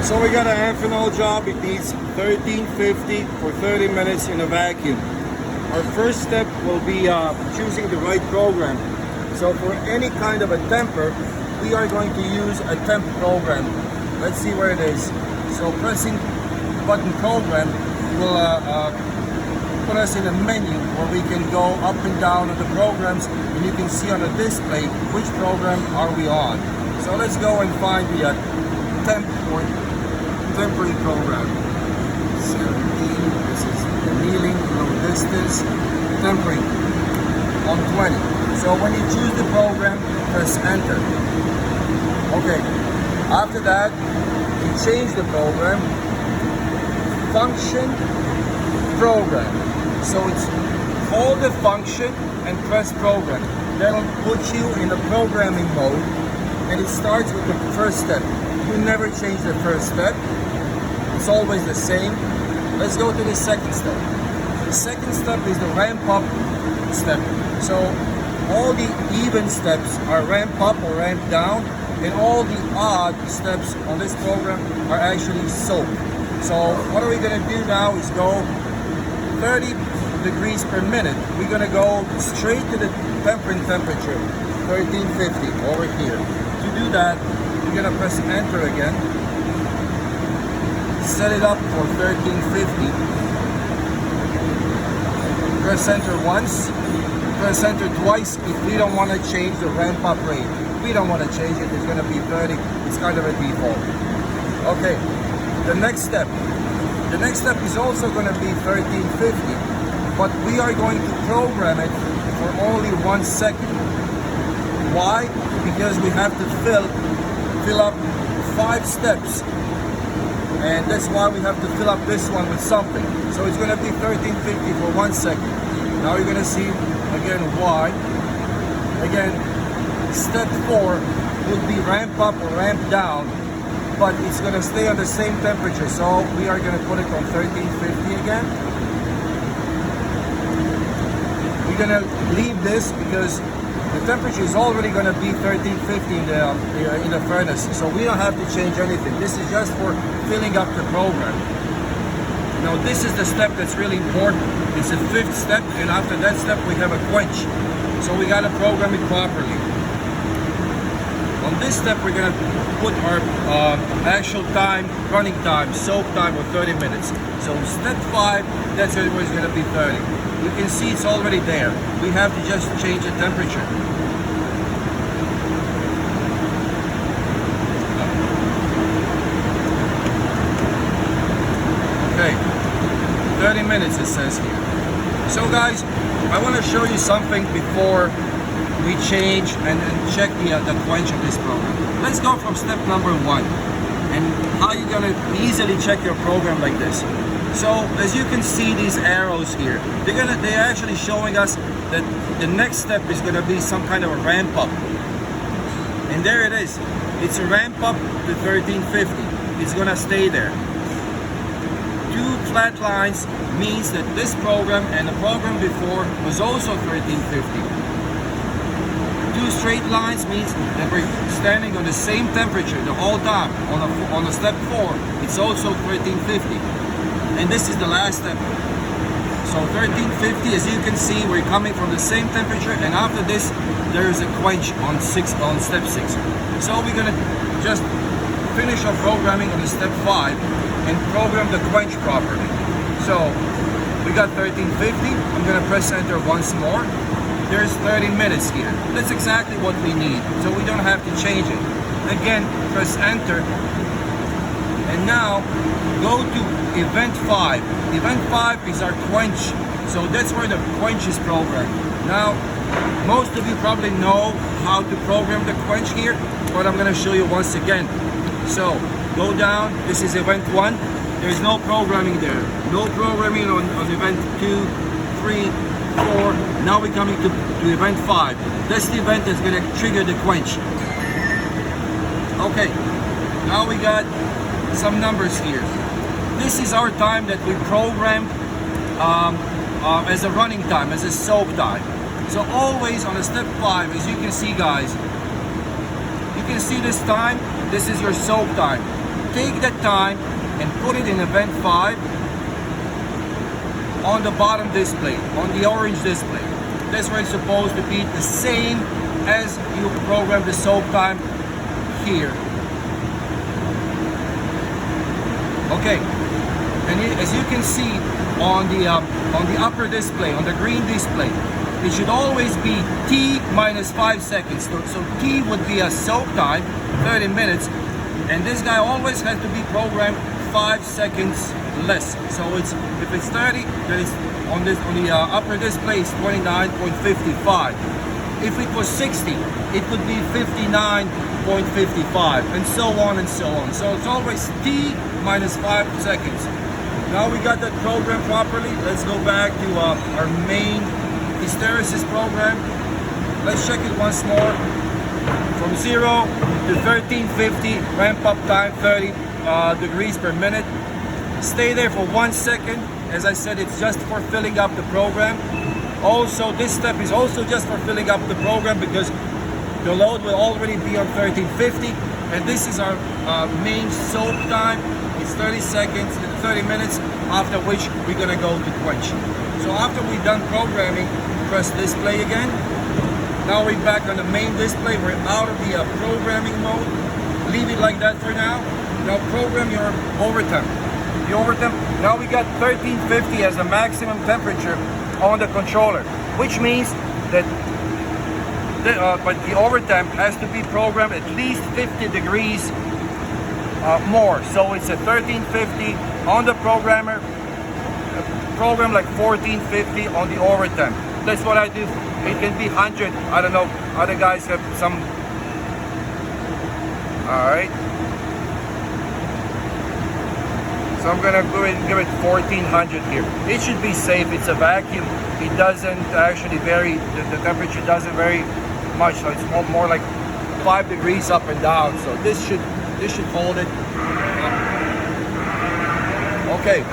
So we got an Amphenol job. It needs 1350 for 30 minutes in a vacuum. Our first step will be choosing the right program. So for any kind of a temper, we are going to use a temp program. Let's see where it is. So pressing button program will put us in a menu where we can go up and down on the programs, and you can see on the display which program are we on. So let's go and find the temp or temporary program. 17, this is annealing, low distance, temporary on 20. So when you choose the program, press enter. Okay, after that, you change the program, function, program. So it's hold the function and press program. That'll put you in the programming mode, and it starts with the first step. You never change the first step. It's always the same. Let's go to the second step. The second step is the ramp up step. So all the even steps are ramp up or ramp down, and all the odd steps on this program are actually soap. So what are we going to do now is go 30 degrees per minute. We're going to go straight to the tempering temperature, 1350 over here. To do that, we're going to press enter again. Set it up for 1350. Press enter once. Press enter twice if we don't want to change the ramp up rate. We don't want to change it. It's going to be 30. It's kind of a default. Okay. The next step. The next step is also going to be 1350, but we are going to program it for only 1 second. Why? Because we have to fill up 5 steps, and that's why we have to fill up this one with something. So it's going to be 1350 for 1 second. Now you're going to see again why. Again, step 4 would be ramp up or ramp down, but it's going to stay on the same temperature. So we are going to put it on 1350 again. We're going to leave this because the temperature is already going to be 1350 in the furnace. So we don't have to change anything. This is just for filling up the program. Now this is the step that's really important. It's the 5th step, and after that step we have a quench. So we got to program it properly. On this step, we're going to put our actual time, running time, soak time of 30 minutes. So step 5, that's where it's going to be 30. You can see it's already there. We have to just change the temperature. Okay, 30 minutes it says here. So guys, I want to show you something before we change and check the quench of this program. Let's go from step number 1 and how you're going to easily check your program like this. So as you can see these arrows here, they're actually showing us that the next step is going to be some kind of a ramp up. And there it is. It's a ramp up to 1350. It's going to stay there. 2 flat lines means that this program and the program before was also 1350. 2 straight lines means that we're standing on the same temperature the whole time. On the step 4, it's also 1350. And this is the last step. So 1350, as you can see, we're coming from the same temperature, and after this, there is a quench on step 6. So we're gonna just finish our programming on the step 5 and program the quench properly. So we got 1350. I'm gonna press enter once more. There's 30 minutes here. That's exactly what we need, so we don't have to change it. Again, press enter, and now go to event 5. Event 5 is our quench, so that's where the quench is programmed. Now, most of you probably know how to program the quench here, but I'm going to show you once again. So, go down. This is event 1. There's no programming there. No programming on event 2, 3, 4. Now we're coming to event 5. That's the event that's going to trigger the quench. Okay, now we got some numbers here. This is our time that we programmed as a running time, as a soak time. So always on a step 5, as you can see guys, you can see this time, this is your soak time. take that time and put it in event 5 on the bottom display, on the orange display. That's where it's supposed to be the same as you program the soak time here. Okay, and as you can see on the upper display, on the green display, it should always be T minus 5 seconds. So T would be a soak time, 30 minutes, and this guy always has to be programmed 5 seconds less. So it's, if it's 30, then it's on the upper display is 29.55. If it was 60, it would be 59.55, and so on and so on. So it's always T minus 5 seconds. Now we got that programmed properly. Let's go back to our main hysteresis program. Let's check it once more. From 0 to 1350, ramp up time 30 degrees per minute. Stay there for 1 second. As I said, it's just for filling up the program. Also, this step is also just for filling up the program because the load will already be on 1350, and this is our main soak time. It's 30 seconds, 30 minutes, after which we're gonna go to quench. So after we're done programming, press display again. Now we're back on the main display. We're out of the programming mode. Leave it like that for now. Now program your overtemp. The overtemp, now we got 1350 as the maximum temperature on the controller, which means that but the overtemp has to be programmed at least 50 degrees more. So it's a 1350 on the programmer, program like 1450 on the overtemp. That's what I do. It can be 100. I don't know. Other guys have some. All right. So I'm gonna go ahead and give it 1400 here. It should be safe. It's a vacuum. It doesn't actually vary. The temperature doesn't vary much. So it's more like 5 degrees up and down. So this should hold it. Okay.